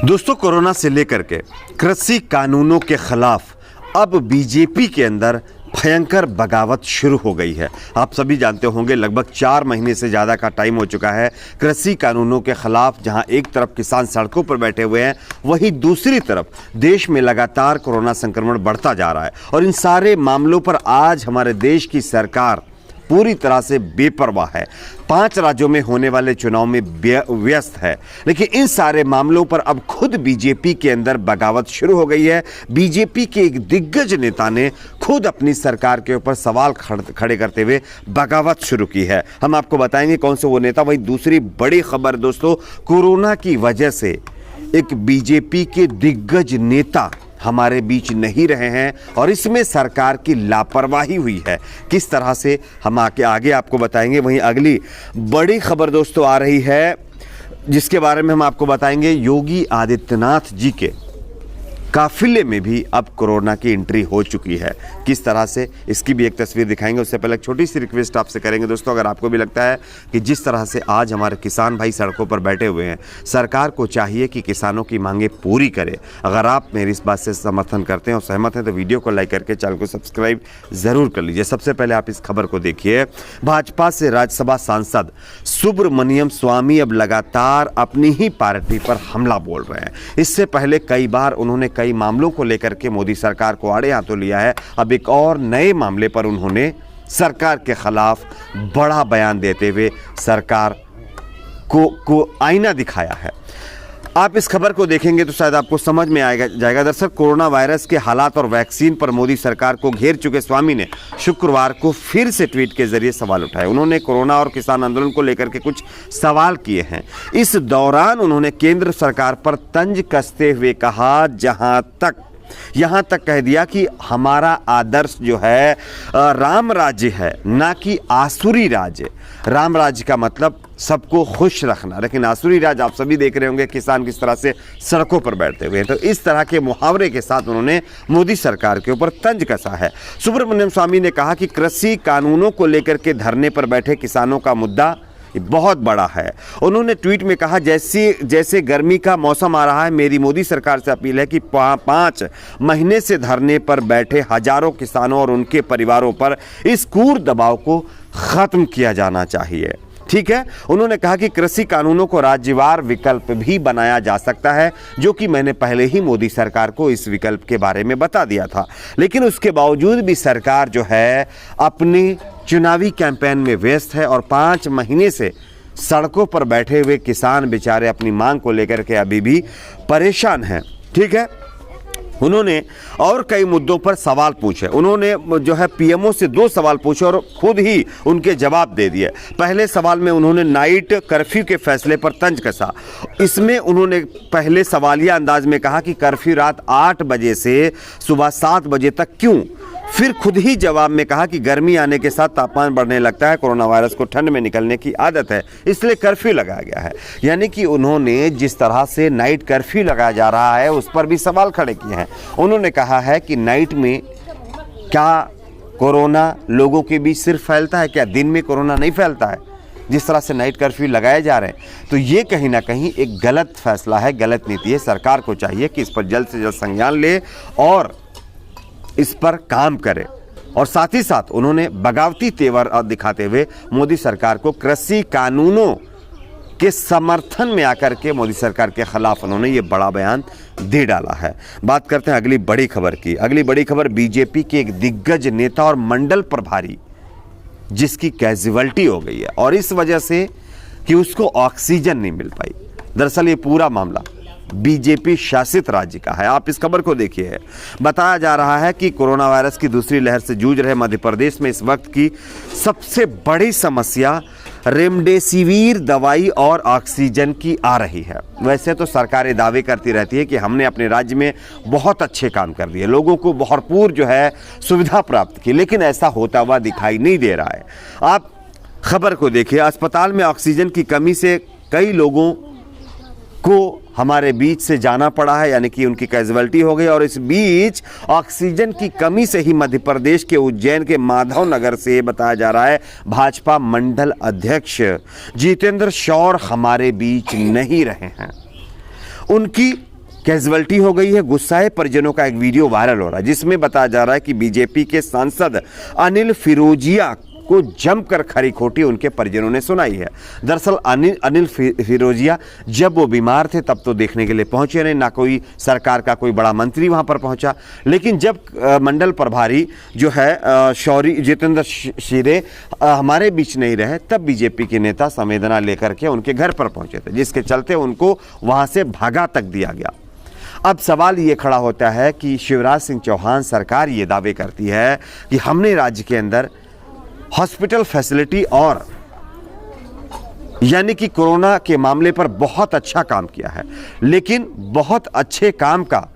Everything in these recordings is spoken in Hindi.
दोस्तों, कोरोना से लेकर के कृषि कानूनों के खिलाफ अब बीजेपी के अंदर भयंकर बगावत शुरू हो गई है। आप सभी जानते होंगे लगभग 4 महीने से ज़्यादा का टाइम हो चुका है कृषि कानूनों के खिलाफ, जहां एक तरफ किसान सड़कों पर बैठे हुए हैं, वहीं दूसरी तरफ देश में लगातार कोरोना संक्रमण बढ़ता जा रहा है। और इन सारे मामलों पर आज हमारे देश की सरकार पूरी तरह से बेपरवाह है। 5 राज्यों में होने वाले चुनाव में व्यस्त है, लेकिन इन सारे मामलों पर अब खुद बीजेपी के अंदर बगावत शुरू हो गई है। बीजेपी के एक दिग्गज नेता ने खुद अपनी सरकार के ऊपर सवाल खड़े करते हुए बगावत शुरू की है। हम आपको बताएंगे कौन से वो नेता। वही दूसरी बड़ी खबर दोस्तों, कोरोना की वजह से एक बीजेपी के दिग्गज नेता हमारे बीच नहीं रहे हैं और इसमें सरकार की लापरवाही हुई है। किस तरह से हम आगे आपको बताएंगे। वहीं अगली बड़ी खबर दोस्तों आ रही है, जिसके बारे में हम आपको बताएंगे। योगी आदित्यनाथ जी के काफिले में भी अब कोरोना की एंट्री हो चुकी है। किस तरह से, इसकी भी एक तस्वीर दिखाएंगे। उससे पहले एक छोटी सी रिक्वेस्ट आपसे करेंगे दोस्तों, अगर आपको भी लगता है कि जिस तरह से आज हमारे किसान भाई सड़कों पर बैठे हुए हैं, सरकार को चाहिए कि किसानों की मांगे पूरी करे। अगर आप मेरी इस बात से समर्थन करते हैं और सहमत हैं तो वीडियो को लाइक करके चैनल को सब्सक्राइब जरूर कर लीजिए। सबसे पहले आप इस खबर को देखिए। भाजपा से राज्यसभा सांसद सुब्रमण्यम स्वामी अब लगातार अपनी ही पार्टी पर हमला बोल रहे हैं। इससे पहले कई बार उन्होंने कई मामलों को लेकर के मोदी सरकार को आड़े हाथों लिया है। अब एक और नए मामले पर उन्होंने सरकार के खिलाफ बड़ा बयान देते हुए सरकार को आईना दिखाया है। आप इस खबर को देखेंगे तो शायद आपको समझ में जाएगा। दरअसल कोरोना वायरस के हालात और वैक्सीन पर मोदी सरकार को घेर चुके स्वामी ने शुक्रवार को फिर से ट्वीट के जरिए सवाल उठाए। उन्होंने कोरोना और किसान आंदोलन को लेकर के कुछ सवाल किए हैं। इस दौरान उन्होंने केंद्र सरकार पर तंज कसते हुए कहा, यहाँ तक कह दिया कि हमारा आदर्श जो है राम राज्य है, ना कि आसुरी राज्य। राम राज्य का मतलब सबको खुश रखना, लेकिन आसुरी राज आप सभी देख रहे होंगे किसान किस तरह से सड़कों पर बैठते हुए। तो इस तरह के मुहावरे के साथ उन्होंने मोदी सरकार के ऊपर तंज कसा है। सुब्रमण्यम स्वामी ने कहा कि कृषि कानूनों को लेकर के धरने पर बैठे किसानों का मुद्दा बहुत बड़ा है। उन्होंने ट्वीट में कहा, जैसे गर्मी का मौसम आ रहा है, मेरी मोदी सरकार से अपील है कि 5 महीने से धरने पर बैठे हजारों किसानों और उनके परिवारों पर इस क्रूर दबाव को खत्म किया जाना चाहिए। ठीक है। उन्होंने कहा कि कृषि कानूनों को राज्यवार विकल्प भी बनाया जा सकता है, जो कि मैंने पहले ही मोदी सरकार को इस विकल्प के बारे में बता दिया था। लेकिन उसके बावजूद भी सरकार जो है अपनी चुनावी कैंपेन में व्यस्त है और 5 महीने से सड़कों पर बैठे हुए किसान बेचारे अपनी मांग को लेकर के अभी भी परेशान हैं। ठीक है। उन्होंने और कई मुद्दों पर सवाल पूछे। उन्होंने जो है पीएमओ से 2 सवाल पूछे और खुद ही उनके जवाब दे दिए। पहले सवाल में उन्होंने नाइट कर्फ्यू के फैसले पर तंज कसा। इसमें उन्होंने पहले सवालिया अंदाज में कहा कि कर्फ्यू रात 8 बजे से सुबह 7 बजे तक क्यों। फिर खुद ही जवाब में कहा कि गर्मी आने के साथ तापमान बढ़ने लगता है, कोरोना वायरस को ठंड में निकलने की आदत है, इसलिए कर्फ्यू लगाया गया है। यानी कि उन्होंने जिस तरह से नाइट कर्फ्यू लगाया जा रहा है उस पर भी सवाल खड़े किए हैं। उन्होंने कहा है कि नाइट में क्या कोरोना लोगों के बीच सिर्फ फैलता है, क्या दिन में कोरोना नहीं फैलता है? जिस तरह से नाइट कर्फ्यू लगाए जा रहे हैं, तो ये कहीं ना कहीं एक गलत फैसला है, गलत नीति है। सरकार को चाहिए कि इस पर जल्द से जल्द संज्ञान ले और इस पर काम करे। और साथ ही साथ उन्होंने बगावती तेवर दिखाते हुए मोदी सरकार को कृषि कानूनों के समर्थन में आकर के मोदी सरकार के खिलाफ उन्होंने ये बड़ा बयान दे डाला है। बात करते हैं अगली बड़ी खबर की। अगली बड़ी खबर बीजेपी के एक दिग्गज नेता और मंडल प्रभारी जिसकी कैजुअल्टी हो गई है और इस वजह से कि उसको ऑक्सीजन नहीं मिल पाई। दरअसल ये पूरा मामला बीजेपी शासित राज्य का है। आप इस खबर को देखिए। बताया जा रहा है कि कोरोना वायरस की दूसरी लहर से जूझ रहे मध्य प्रदेश में इस वक्त की सबसे बड़ी समस्या रेमडेसिविर दवाई और ऑक्सीजन की आ रही है। वैसे तो सरकारें दावे करती रहती है कि हमने अपने राज्य में बहुत अच्छे काम कर दिए, लोगों को भरपूर जो है सुविधा प्राप्त की, लेकिन ऐसा होता हुआ दिखाई नहीं दे रहा है। आप खबर को देखिए। अस्पताल में ऑक्सीजन की कमी से कई लोगों को हमारे बीच से जाना पड़ा है, यानी कि उनकी कैजुअल्टी हो गई। और इस बीच ऑक्सीजन की कमी से ही मध्य प्रदेश के उज्जैन के माधव नगर से बताया जा रहा है भाजपा मंडल अध्यक्ष जितेंद्र शौर हमारे बीच नहीं रहे हैं। उनकी कैजुअल्टी हो गई है। गुस्साए परिजनों का एक वीडियो वायरल हो रहा है जिसमें बताया जा रहा है कि बीजेपी के सांसद अनिल फिरोजिया को जमकर खरी खोटी उनके परिजनों ने सुनाई है। दरअसल अनिल फिरोजिया जब वो बीमार थे तब तो देखने के लिए पहुंचे नहीं, ना कोई सरकार का कोई बड़ा मंत्री वहां पर पहुंचा। लेकिन जब मंडल प्रभारी जो है शौरी जितेंद्र शिरे हमारे बीच नहीं रहे, तब बीजेपी के नेता संवेदना लेकर के उनके घर पर पहुंचे थे, जिसके चलते उनको वहां से भगा तक दिया गया। अब सवाल ये खड़ा होता है कि शिवराज सिंह चौहान सरकार ये दावे करती है कि हमने राज्य के अंदर हॉस्पिटल फैसिलिटी और यानी कि कोरोना के मामले पर बहुत अच्छा काम किया है, लेकिन बहुत अच्छे काम का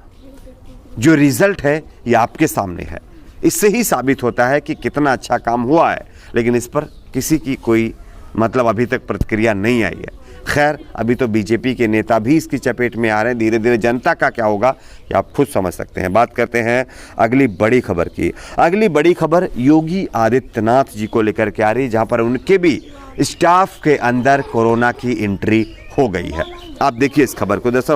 जो रिजल्ट है ये आपके सामने है। इससे ही साबित होता है कि कितना अच्छा काम हुआ है, लेकिन इस पर किसी की कोई मतलब अभी तक प्रतिक्रिया नहीं आई है। खैर, अभी तो बीजेपी के नेता भी इसकी चपेट में आ रहे हैं। धीरे धीरे जनता का क्या होगा ये आप खुद समझ सकते हैं। बात करते हैं अगली बड़ी खबर की। अगली बड़ी खबर योगी आदित्यनाथ जी को लेकर के आ रही है, जहां पर उनके भी स्टाफ के अंदर कोरोना की एंट्री हो गई है। आप देखिए इस खबर को। दरअसल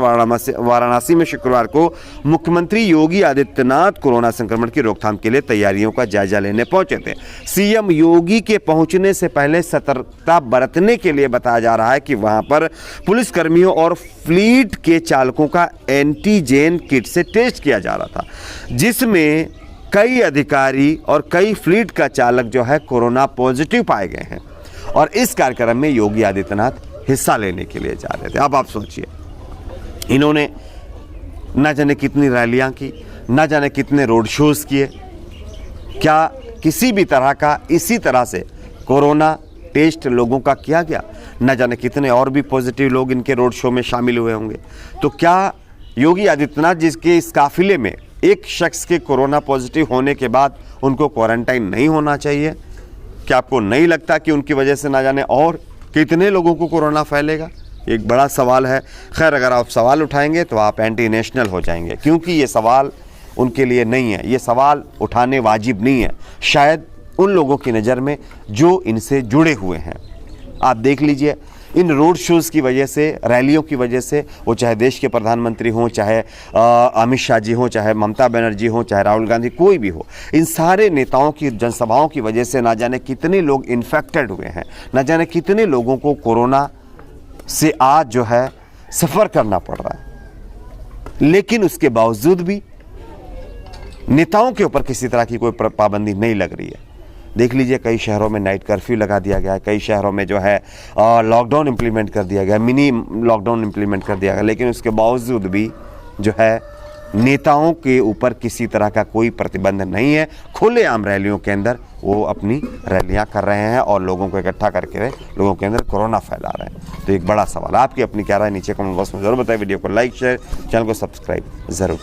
वाराणसी में शुक्रवार को मुख्यमंत्री योगी आदित्यनाथ कोरोना संक्रमण की रोकथाम के लिए तैयारियों का जायजा लेने पहुंचे थे। सीएम योगी के पहुंचने से पहले सतर्कता बरतने के लिए बताया जा रहा है कि वहां पर पुलिसकर्मियों और फ्लीट के चालकों का एंटीजेन किट से टेस्ट किया जा रहा था, जिसमें कई अधिकारी और कई फ्लीट का चालक जो है कोरोना पॉजिटिव पाए गए हैं और इस कार्यक्रम में योगी आदित्यनाथ हिस्सा लेने के लिए जा रहे थे। अब आप सोचिए, इन्होंने न जाने कितनी रैलियां की, न जाने कितने रोड शोज किए, क्या किसी भी तरह का इसी तरह से कोरोना टेस्ट लोगों का किया गया? न जाने कितने और भी पॉजिटिव लोग इनके रोड शो में शामिल हुए होंगे। तो क्या योगी आदित्यनाथ जिसके इस काफिले में एक शख्स के कोरोना पॉजिटिव होने के बाद उनको क्वारंटाइन नहीं होना चाहिए? क्या आपको नहीं लगता कि उनकी वजह से ना जाने और कितने लोगों को कोरोना फैलेगा? एक बड़ा सवाल है। खैर, अगर आप सवाल उठाएंगे तो आप एंटी नेशनल हो जाएंगे, क्योंकि ये सवाल उनके लिए नहीं है, ये सवाल उठाने वाजिब नहीं है शायद उन लोगों की नज़र में जो इनसे जुड़े हुए हैं। आप देख लीजिए, इन रोड शोज़ की वजह से, रैलियों की वजह से, वो चाहे देश के प्रधानमंत्री हों, चाहे अमित शाह जी हों, चाहे ममता बनर्जी हों, चाहे राहुल गांधी, कोई भी हो, इन सारे नेताओं की जनसभाओं की वजह से ना जाने कितने लोग इन्फेक्टेड हुए हैं, ना जाने कितने लोगों को कोरोना से आज जो है सफ़र करना पड़ रहा है। लेकिन उसके बावजूद भी नेताओं के ऊपर किसी तरह की कोई पाबंदी नहीं लग रही है। देख लीजिए, कई शहरों में नाइट कर्फ्यू लगा दिया गया है, कई शहरों में जो है लॉकडाउन इम्प्लीमेंट कर दिया गया, मिनी लॉकडाउन इम्प्लीमेंट कर दिया गया, लेकिन उसके बावजूद भी जो है नेताओं के ऊपर किसी तरह का कोई प्रतिबंध नहीं है। खुलेआम रैलियों के अंदर वो अपनी रैलियां कर रहे हैं और लोगों को इकट्ठा करके लोगों के अंदर कोरोना फैला रहे हैं। तो एक बड़ा सवाल, आपकी अपनी क्या राय नीचे कमेंट बॉक्स में जरूर बताएं। वीडियो को लाइक, शेयर, चैनल को सब्सक्राइब जरूर।